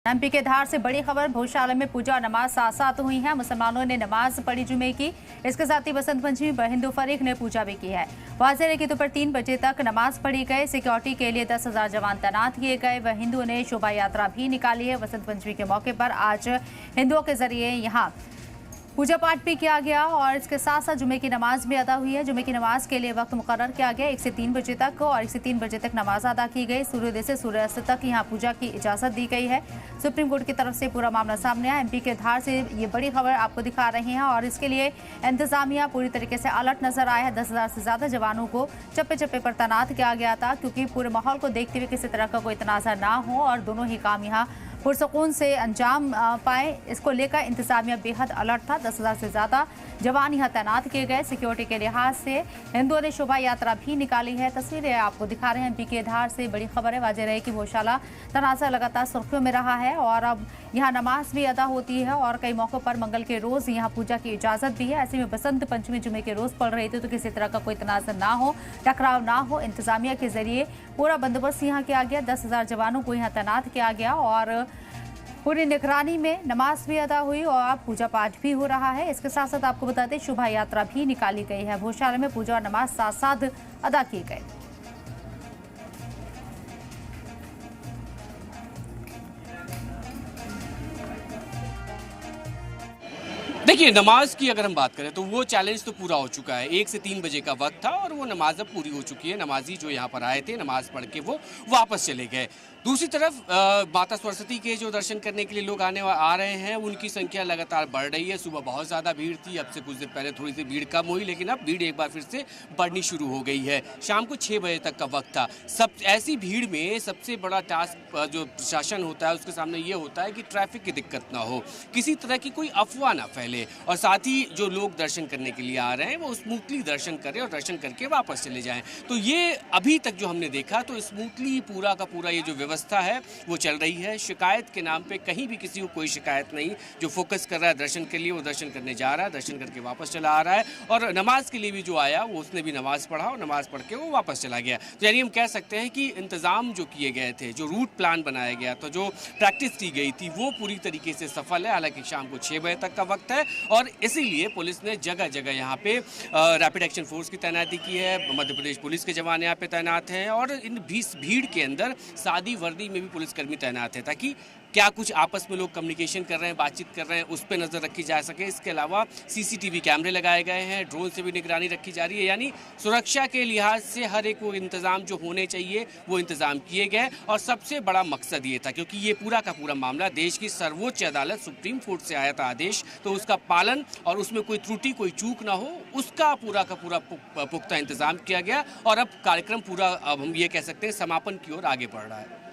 MP के धार से बड़ी खबर। भोजशाला में पूजा और नमाज साथ साथ हुई है। मुसलमानों ने नमाज पढ़ी जुमे की। इसके साथ ही बसंत पंचमी पर हिंदू फरीक ने पूजा भी की है। वाज़ेह है कि दोपहर 3 बजे तक नमाज पढ़ी गई। सिक्योरिटी के लिए 10,000 जवान तैनात किए गए। वह हिंदुओं ने शोभा यात्रा भी निकाली है। बसंत पंचमी के मौके पर आज हिंदुओं के जरिए यहाँ पूजा पाठ भी किया गया और इसके साथ साथ जुमे की नमाज भी अदा हुई है। जुमे की नमाज के लिए वक्त मुकर्रर किया गया 1 से 3 बजे तक और 1 से 3 बजे तक नमाज अदा की गई। सूर्योदय से सूर्यास्त तक यहाँ पूजा की इजाजत दी गई है। सुप्रीम कोर्ट की तरफ से पूरा मामला सामने आया। एमपी के धार से ये बड़ी खबर आपको दिखा रहे हैं और इसके लिए इंतजामिया पूरी तरीके से अलर्ट नजर आया है। 10,000 से ज्यादा जवानों को चप्पे चप्पे पर तैनात किया गया था क्योंकि पूरे माहौल को देखते हुए किसी तरह का कोई तनाज़ा ना हो और दोनों ही काम यहाँ पुरसकून से अंजाम पाए, इसको लेकर इंतजामिया बेहद अलर्ट था। 10,000 से ज्यादा जवान यहाँ तैनात किए गए। सिक्योरिटी के लिहाज से हिंदुओं ने शोभा यात्रा भी निकाली है। तस्वीरें आपको दिखा रहे हैं। एमपी के धार से बड़ी खबर है। वाज़ेह रहे कि भोजशाला तनाज़ा लगातार सुर्खियों में रहा है और अब यहाँ नमाज भी अदा होती है और कई मौक़ों पर मंगल के रोज यहाँ पूजा की इजाजत भी है। ऐसे में बसंत पंचमी जुमे के रोज पड़ रही थी तो किसी तरह का कोई तनाज़ा ना हो, टकराव ना हो, इंतजामिया के जरिए पूरा बंदोबस्त यहाँ किया गया। 10,000 जवानों को यहाँ तैनात किया गया और पूरी निगरानी में नमाज भी अदा हुई और पूजा पाठ भी हो रहा है। इसके साथ साथ आपको बता दें शोभा यात्रा भी निकाली गई है। भोजशाला में पूजा और नमाज साथ साथ अदा किए गए। देखिए, नमाज की अगर हम बात करें तो वो चैलेंज तो पूरा हो चुका है। 1 से 3 बजे का वक्त था और वो नमाज अब पूरी हो चुकी है। नमाजी जो यहाँ पर आए थे नमाज पढ़ के वो वापस चले गए। दूसरी तरफ माता सरस्वती के जो दर्शन करने के लिए लोग आ रहे हैं उनकी संख्या लगातार बढ़ रही है। सुबह बहुत ज़्यादा भीड़ थी, अब से कुछ देर पहले थोड़ी सी भीड़ कम हुई, लेकिन अब भीड़ एक बार फिर से बढ़नी शुरू हो गई है। शाम को 6 बजे तक का वक्त था। ऐसी भीड़ में सबसे बड़ा टास्क जो प्रशासन होता है उसके सामने ये होता है कि ट्रैफिक की दिक्कत ना हो, किसी तरह की कोई अफवाह ना फैले और साथ ही जो लोग दर्शन करने के लिए आ रहे हैं वो स्मूथली दर्शन करें और दर्शन करके वापस चले जाएं। तो ये अभी तक जो हमने देखा तो स्मूथली पूरा का पूरा ये जो व्यवस्था है वो चल रही है। शिकायत के नाम पे कहीं भी किसी को कोई शिकायत नहीं। जो फोकस कर रहा है दर्शन के लिए वो दर्शन करने जा रहा है, दर्शन करके वापस चला आ रहा है और नमाज के लिए भी जो आया वो उसने भी नमाज पढ़ा और नमाज पढ़ के वो वापस चला गया। तो यानी हम कह सकते हैं कि इंतजाम जो किए गए थे, जो रूट प्लान बनाया गया तो जो प्रैक्टिस की गई थी वो पूरी तरीके से सफल है। हालांकि शाम को 6 बजे तक का वक्त है और इसीलिए पुलिस ने जगह जगह यहाँ पे रैपिड एक्शन फोर्स की तैनाती की है। मध्य प्रदेश पुलिस के जवान यहाँ पे तैनात हैं और इन भीड़ के अंदर सादी वर्दी में भी पुलिसकर्मी तैनात है ताकि क्या कुछ आपस में लोग कम्युनिकेशन कर रहे हैं, बातचीत कर रहे हैं, उस पर नज़र रखी जा सके। इसके अलावा CCTV कैमरे लगाए गए हैं, ड्रोन से भी निगरानी रखी जा रही है। यानी सुरक्षा के लिहाज से हर एक वो इंतज़ाम जो होने चाहिए वो इंतज़ाम किए गए और सबसे बड़ा मकसद ये था क्योंकि ये पूरा का पूरा मामला देश की सर्वोच्च अदालत सुप्रीम कोर्ट से आया था आदेश, तो उसका पालन और उसमें कोई त्रुटि कोई चूक ना हो उसका पूरा का पूरा पुख्ता इंतज़ाम किया गया और अब कार्यक्रम पूरा अब हम ये कह सकते हैं समापन की ओर आगे बढ़ रहा है।